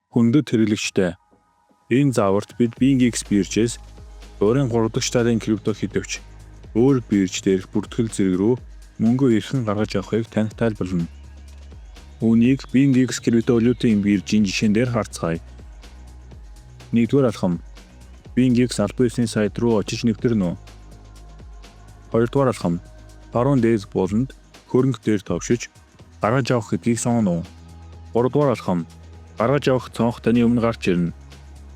Хүндэт хэрэглэгчтэй. Энэ зааварт бид BingX биржээс өөрийн 3 дахь штадын крипто хэдвч өөр бирж дээрх бүртгэл зэрэг рүү мөнгө эрхэн гаргаж авахыг танд тайлбарлана. Үүнийг BingX криптовалютын биржийн жишээн дээр харцгаая. Нэгдүгээр алхам. BingX албан ёсны сайт руу очиж нэвтэрнэ. Хоёрдугаар алхам. Баруун дээд болонд хөрөнгө дээр товшиж гаргаж авах гэдгийг сонгоно. Гуравдугаар алхам. Гаргаж авах цонх таны өмнө гарч ирнэ.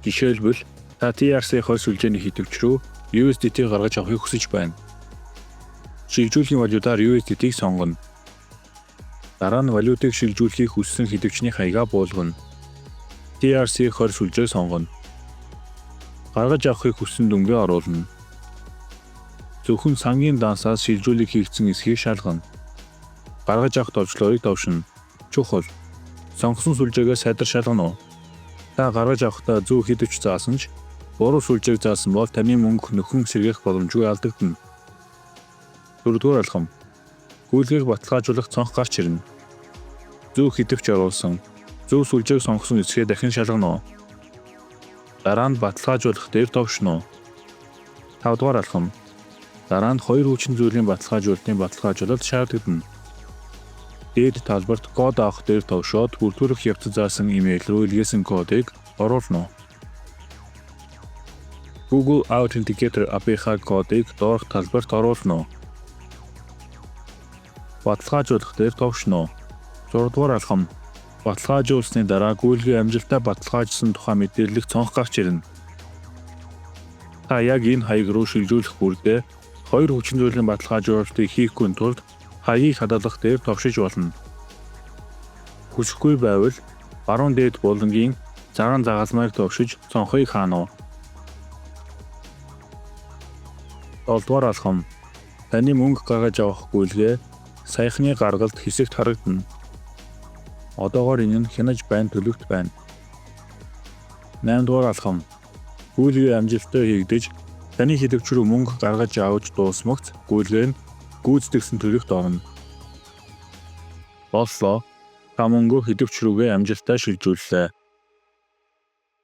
Жишээлбэл та TRC-ийн сүлжээний хэдвч рүү USDT гаргаж авахыг хүсэж байна. Шилжүүлэхийн валютаар USDT-г сонгоно. Дараа нь валютыг шилжүүлэхийг хүссэн хэдвчний хаягаа буулгана. TRC-ийн сүлжээг сонгоно. Гаргаж авахыг хүссэн дүнгээ оруулна. Зөвхөн сангийн дансаас шилжүүлэг хийгдсэн эсхийг шалгана. Гаргаж авах товчлоорыг давшина. Чухал. Сонгосон сүлжээгээ сайдар шалгана уу? Та гаргаж авахдаа зөв хэдвч заасан ч буруу сүлжээг заасан бол таны мөнгө нөхөн сэргээх боломжгүй алдагдана. Дөрөвдүгээр алхам. Гүйлгээг баталгаажуулах цонх гарч ирнэ. Зөв хэдвч оруулсан, зөв сүлжээг сонгосон эсгээ дахин шалгана уу? Дараа нь баталгаажуулах дээр товшно. Тавдугаар алхам. Дараа нь хоёр хүчин зүйлийн баталгаажуулалтын баталгаажуулалт шаардагдана. Дээд талбарт код авах дээр товшоод бүртгүүлэх явцад заасан имэйл рүү илгээсэн кодыг оруулна. Google Authenticator API кодыг доорх талбарт оруулна. Баталгаажуулах дээр товшно. 6-дугаар алхам. Баталгаажуулсны дараа гүйлгээ амжилттай баталгаажсан тухай мэдээлэл цонх гарч ирнэ. Та яг энэ хаяг руу шилжүүлэх бүрдээ хоёр хүчин зүйлийн баталгаажуулалтыг хийхгүй тулд хаягийг хадгалах дээр товшиж болно. Хүсэхгүй байвал баруун дээд булангийн цагаан загалмайг товшиж цонхыг хаана уу? 7-дугаар алхам. Таны мөнгө гаргаж авах гүйлгээ саяхны гаргалт хэсэгт харагдана. Одоогоор энэ нь хянаж байна төлөвт байна. 8-дугаар алхам. Гүйлгээ амжилттай хийгдэж таны хэдвч рүү мөнгө гаргаж авч дуусмагц гүйлгээ нь гүйцэтгэсэн төлөвт орно. Боллоо. Та мөнгөө хэдвч рүүгээ амжилттай шилжүүллээ.